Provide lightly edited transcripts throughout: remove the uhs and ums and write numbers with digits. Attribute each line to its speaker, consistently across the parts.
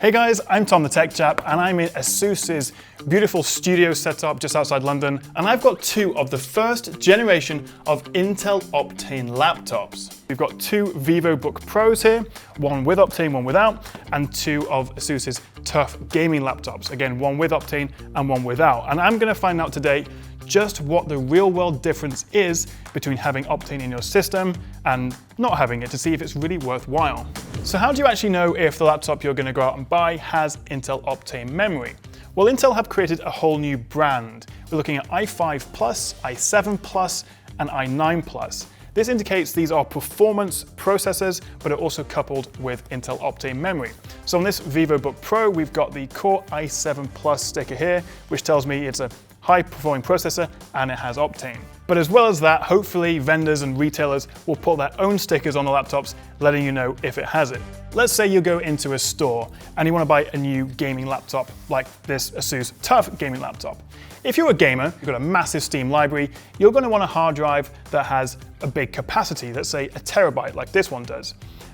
Speaker 1: Hey guys, I'm Tom the Tech Chap, and I'm in ASUS's beautiful studio setup just outside London, and I've got two of the first generation of Intel Optane laptops. We've got two VivoBook Pros here, one with Optane, one without, and two of ASUS's tough gaming laptops. Again, one with Optane and one without. And I'm gonna find out today just what the real world difference is between having Optane in your system and not having it, to see if it's really worthwhile. So how do you actually know if the laptop you're going to go out and buy has Intel Optane memory? Well, Intel have created a whole new brand. We're looking at i5 Plus, i7 Plus, and i9 Plus. This indicates these are performance processors, but are also coupled with Intel Optane memory. So on this VivoBook Pro, we've got the Core i7 Plus sticker here, which tells me it's a high-performing processor and it has Optane. But as well as that, hopefully vendors and retailers will put their own stickers on the laptops, letting you know if it has it. Let's say you go into a store and you want to buy a new gaming laptop like this ASUS TUF gaming laptop. If you're a gamer, you've got a massive Steam library, you're going to want a hard drive that has a big capacity, let's say a terabyte like this one does.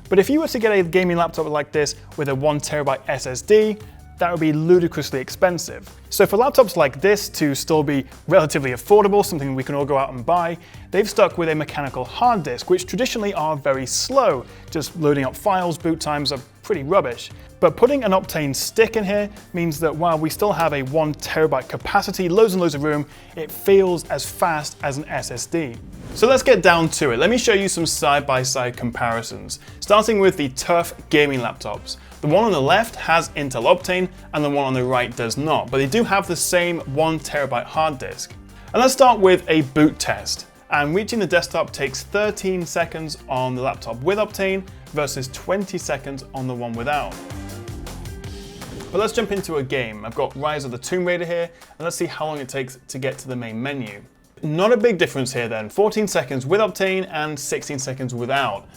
Speaker 1: But if you were to get a gaming laptop like this with a 1 terabyte SSD, that would be ludicrously expensive. So for laptops like this to still be relatively affordable, something we can all go out and buy, they've stuck with a mechanical hard disk, which traditionally are very slow. Just loading up files, boot times are pretty rubbish. But putting an Optane stick in here means that while we still have a 1 terabyte capacity, loads and loads of room, it feels as fast as an SSD. So let's get down to it. Let me show you some side-by-side comparisons, starting with the TUF gaming laptops. The one on the left has Intel Optane and the one on the right does not, but they do have the same 1 terabyte hard disk. And let's start with a boot test. And reaching the desktop takes 13 seconds on the laptop with Optane versus 20 seconds on the one without. But let's jump into a game. I've got Rise of the Tomb Raider here, and let's see how long it takes to get to the main menu. Not a big difference here then, 14 seconds with Optane and 16 seconds without.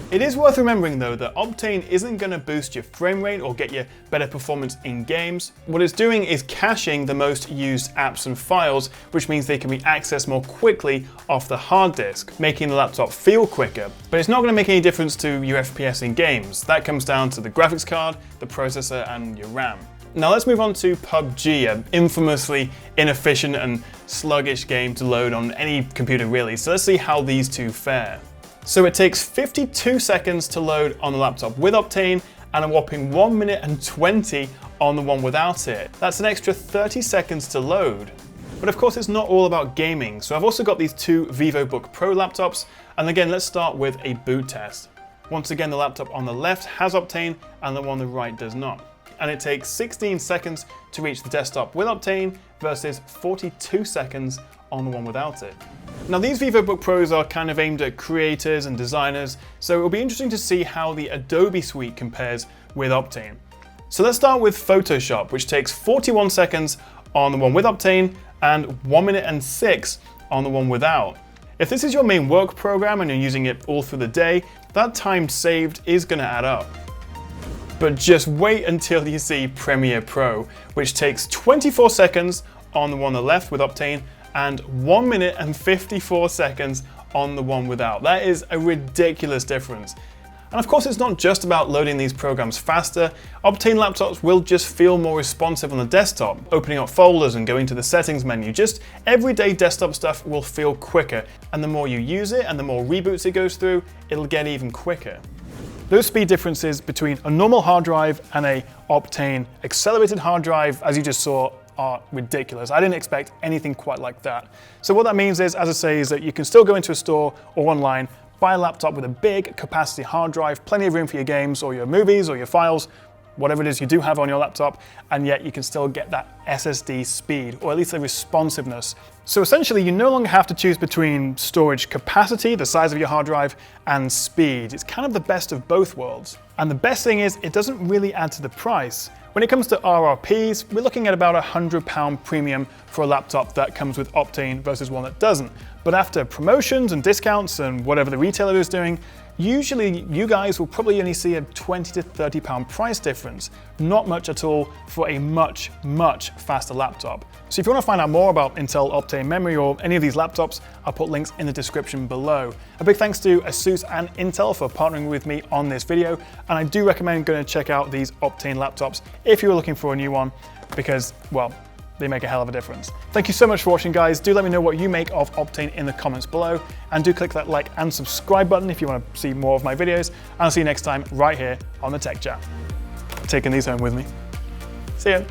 Speaker 1: It is worth remembering though that Optane isn't going to boost your frame rate or get you better performance in games. What it's doing is caching the most used apps and files, which means they can be accessed more quickly off the hard disk, making the laptop feel quicker. But it's not going to make any difference to your FPS in games. That comes down to the graphics card, the processor, and your RAM. Now let's move on to PUBG, an infamously inefficient and sluggish game to load on any computer really. So let's see how these two fare. So it takes 52 seconds to load on the laptop with Optane and a whopping 1 minute and 20 on the one without it. That's an extra 30 seconds to load. But of course it's not all about gaming, so I've also got these two VivoBook Pro laptops, and again let's start with a boot test. Once again the laptop on the left has Optane and the one on the right does not. And it takes 16 seconds to reach the desktop with Optane versus 42 seconds on the one without it. Now these VivoBook Pros are kind of aimed at creators and designers, so it'll be interesting to see how the Adobe suite compares with Optane. So let's start with Photoshop, which takes 41 seconds on the one with Optane and 1 minute and 6 on the one without. If this is your main work program and you're using it all through the day, that time saved is going to add up. But just wait until you see Premiere Pro, which takes 24 seconds on the one on the left with Optane and 1 minute and 54 seconds on the one without. That is a ridiculous difference. And of course it's not just about loading these programs faster. Optane laptops will just feel more responsive on the desktop, opening up folders and going to the settings menu. Just everyday desktop stuff will feel quicker, and the more you use it and the more reboots it goes through, it'll get even quicker. Those speed differences between a normal hard drive and a Optane accelerated hard drive, as you just saw, are ridiculous. I didn't expect anything quite like that. So what that means is, as I say, is that you can still go into a store or online, buy a laptop with a big capacity hard drive, plenty of room for your games or your movies or your files, whatever it is you do have on your laptop, and yet you can still get that SSD speed, or at least the responsiveness. So essentially, you no longer have to choose between storage capacity, the size of your hard drive, and speed. It's kind of the best of both worlds. And the best thing is, it doesn't really add to the price. When it comes to RRPs, we're looking at about £100 premium for a laptop that comes with Optane versus one that doesn't. But after promotions and discounts and whatever the retailer is doing, usually you guys will probably only see a 20 to 30 pound price difference. Not much at all for a much, much faster laptop. So if you want to find out more about Intel Optane memory or any of these laptops, I'll put links in the description below. A big thanks to ASUS and Intel for partnering with me on this video, and I do recommend going to check out these Optane laptops if you're looking for a new one, because, well, they make a hell of a difference. Thank you so much for watching, guys. Do let me know what you make of Optane in the comments below, and do click that like and subscribe button if you want to see more of my videos, and I'll see you next time right here on the Tech Chat. Taking these home with me. See ya.